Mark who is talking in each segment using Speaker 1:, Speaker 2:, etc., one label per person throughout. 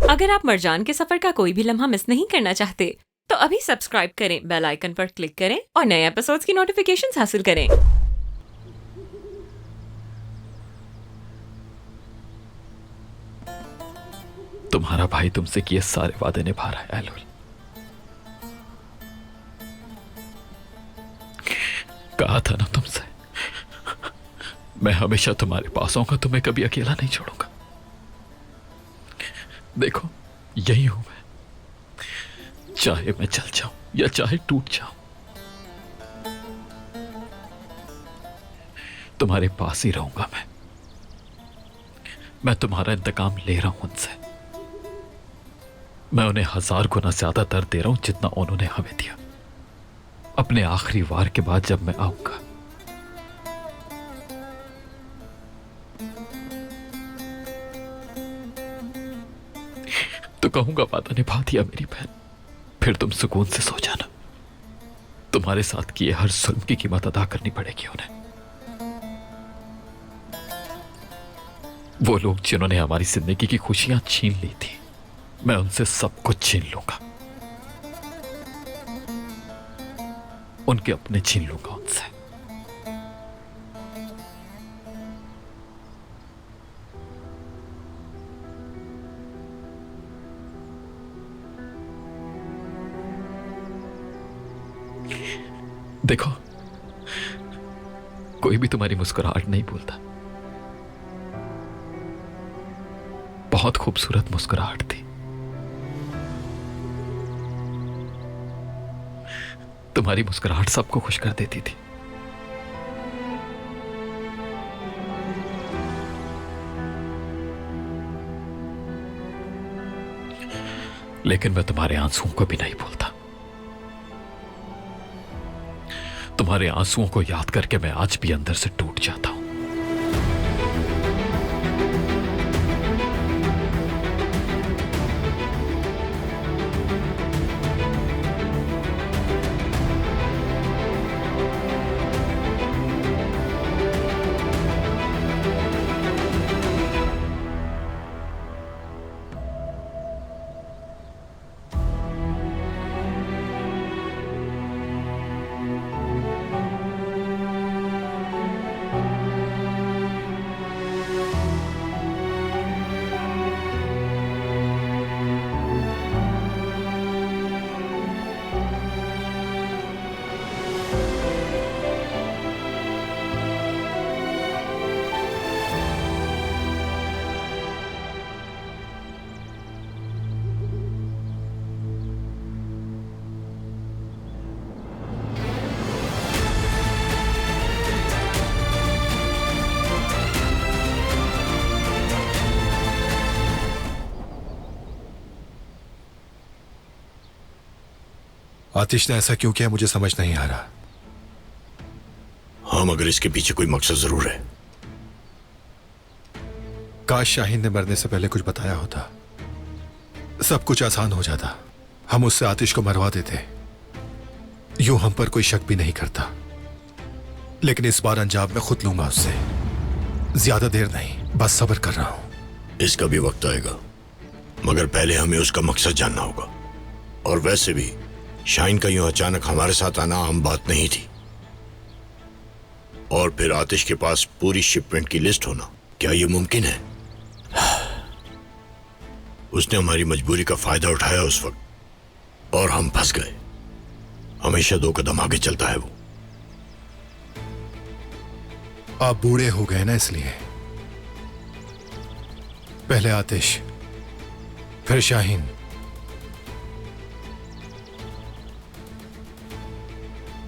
Speaker 1: अगर आप मरजान के सफर का कोई भी लम्हा मिस नहीं करना चाहते तो अभी सब्सक्राइब करें, बेल आइकन पर क्लिक करें और नए एपिसोड्स की नोटिफिकेशंस हासिल करें।
Speaker 2: तुम्हारा भाई तुमसे किए सारे वादे निभा रहा है एलुल। कहा था ना तुमसे, मैं हमेशा तुम्हारे पास आऊंगा, तुम्हें कभी अकेला नहीं छोड़ूंगा। देखो यही हूं मैं, चाहे मैं चल जाऊं या चाहे टूट जाऊं, तुम्हारे पास ही रहूंगा। मैं तुम्हारा इंतकाम ले रहा हूं उनसे। मैं उन्हें 1000 गुना ज्यादा दर्द दे रहा हूं जितना उन्होंने हमें दिया। अपने आखिरी वार के बाद जब मैं आऊंगा, तो कहूंगा वादा निभा दिया मेरी बहन। फिर तुम सुकून से सो जाना। तुम्हारे साथ किए हर जुल्म की कीमत अदा करनी पड़ेगी उन्हें। वो लोग जिन्होंने हमारी जिंदगी की खुशियां छीन ली थी, मैं उनसे सब कुछ छीन लूंगा। उनके अपने छीन लूंगा उनसे। देखो, कोई भी तुम्हारी मुस्कुराहट नहीं भूलता। बहुत खूबसूरत मुस्कुराहट थी। तुम्हारी मुस्कुराहट सबको खुश कर देती थी। लेकिन मैं तुम्हारे आंसुओं को भी नहीं भूलता। तुम्हारे आंसुओं को याद करके मैं आज भी अंदर से टूट जाता हूं।
Speaker 3: आतिश ने ऐसा क्यों किया मुझे समझ नहीं आ रहा।
Speaker 4: हाँ, मगर इसके पीछे कोई मकसद जरूर है।
Speaker 3: काश शाहीन ने मरने से पहले कुछ बताया होता, सब कुछ आसान हो जाता। हम उससे आतिश को मरवा देते, यूं हम पर कोई शक भी नहीं करता। लेकिन इस बार अंजाम मैं खुद लूंगा उससे। ज्यादा देर नहीं, बस सब्र कर रहा हूं।
Speaker 4: इसका भी वक्त आएगा, मगर पहले हमें उसका मकसद जानना होगा। और वैसे भी शाहीन का यूं अचानक हमारे साथ आना आम बात नहीं थी। और फिर आतिश के पास पूरी शिपमेंट की लिस्ट होना, क्या यह मुमकिन है? उसने हमारी मजबूरी का फायदा उठाया उस वक्त, और हम फंस गए। हमेशा 2 कदम आगे चलता है वो।
Speaker 3: आप बूढ़े हो गए ना, इसलिए। पहले आतिश, फिर शाहीन।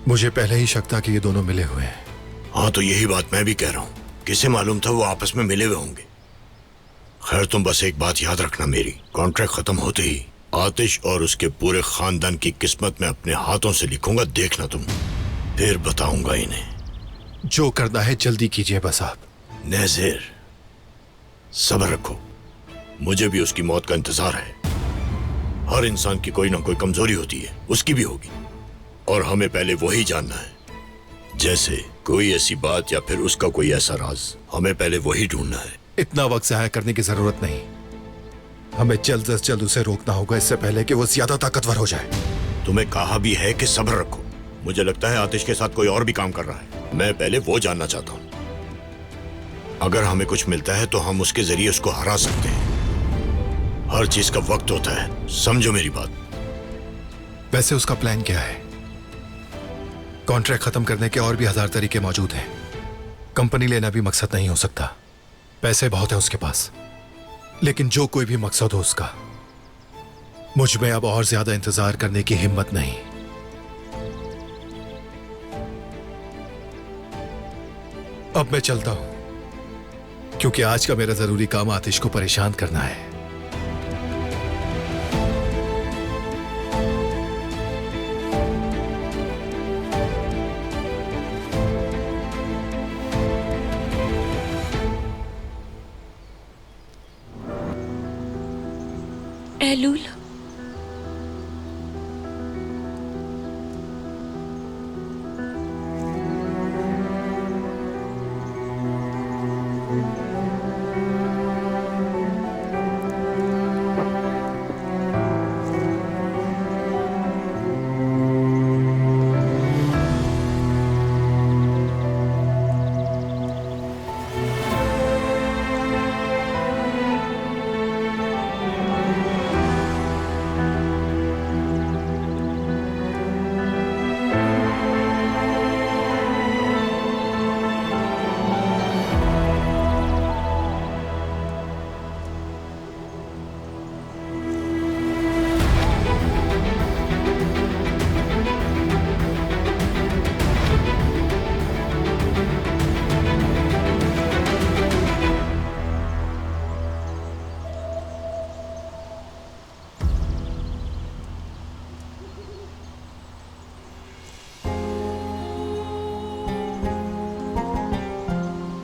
Speaker 3: मुझे पहले ही शक था कि ये दोनों मिले हुए हैं।
Speaker 4: हाँ, तो यही बात मैं भी कह रहा हूं। किसे मालूम था वो आपस में मिले हुए होंगे। खैर, तुम बस एक बात याद रखना मेरी, कॉन्ट्रैक्ट खत्म होते ही आतिश और उसके पूरे खानदान की किस्मत में अपने हाथों से लिखूंगा। देखना तुम, फिर बताऊंगा इन्हें।
Speaker 3: जो करना है जल्दी कीजिए बस आप।
Speaker 4: नज़ीर, सब्र रखो। मुझे भी उसकी मौत का इंतजार है। हर इंसान की कोई ना कोई कमजोरी होती है, उसकी भी होगी। और हमें पहले वही जानना है। जैसे कोई ऐसी बात या फिर उसका कोई ऐसा राज, हमें पहले वही ढूंढना है।
Speaker 3: इतना वक्त ज़ाया करने की जरूरत नहीं। हमें जल्द से जल्द उसे रोकना होगा, इससे पहले कि वो ज्यादा ताकतवर हो जाए।
Speaker 4: तुम्हें कहा भी है कि सब्र रखो। मुझे लगता है आतिश के साथ कोई और भी काम कर रहा है। मैं पहले वो जानना चाहता हूं। अगर हमें कुछ मिलता है तो हम उसके जरिए उसको हरा सकते हैं। हर चीज का वक्त होता है, समझो मेरी बात।
Speaker 3: वैसे उसका प्लान क्या है? कॉन्ट्रैक्ट खत्म करने के और भी 1000 तरीके मौजूद हैं। कंपनी लेना भी मकसद नहीं हो सकता। पैसे बहुत है उसके पास, लेकिन जो कोई भी मकसद हो उसका, मुझ में अब और ज्यादा इंतजार करने की हिम्मत नहीं। अब मैं चलता हूं, क्योंकि आज का मेरा जरूरी काम आतिश को परेशान करना है।
Speaker 1: एलूल,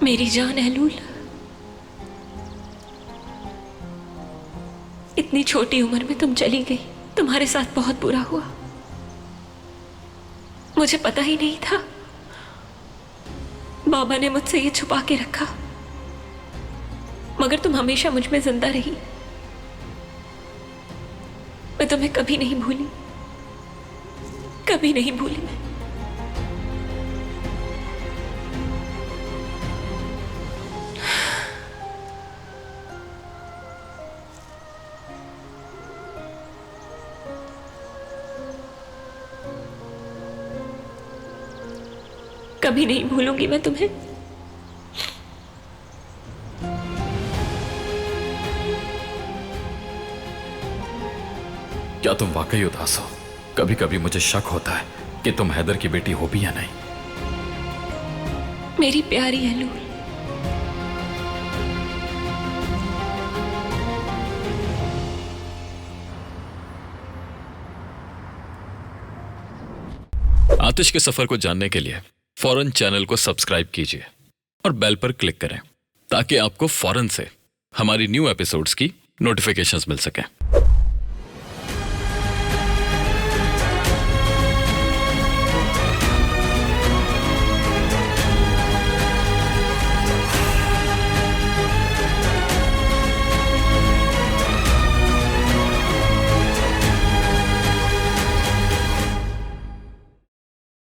Speaker 1: मेरी जान एलूल, इतनी छोटी उम्र में तुम चली गई। तुम्हारे साथ बहुत बुरा हुआ। मुझे पता ही नहीं था। बाबा ने मुझसे ये छुपा के रखा, मगर तुम हमेशा मुझ में जिंदा रही। मैं तुम्हें कभी नहीं भूली, कभी नहीं भूली मैं। कभी नहीं भूलूंगी मैं तुम्हें।
Speaker 2: क्या तुम वाकई उदास हो? कभी कभी मुझे शक होता है कि तुम हैदर की बेटी हो भी या नहीं।
Speaker 1: मेरी प्यारी एलूल,
Speaker 2: आतिश के सफर को जानने के लिए फौरन चैनल को सब्सक्राइब कीजिए और बेल पर क्लिक करें, ताकि आपको फौरन से हमारी न्यू एपिसोड्स की नोटिफिकेशंस मिल सके।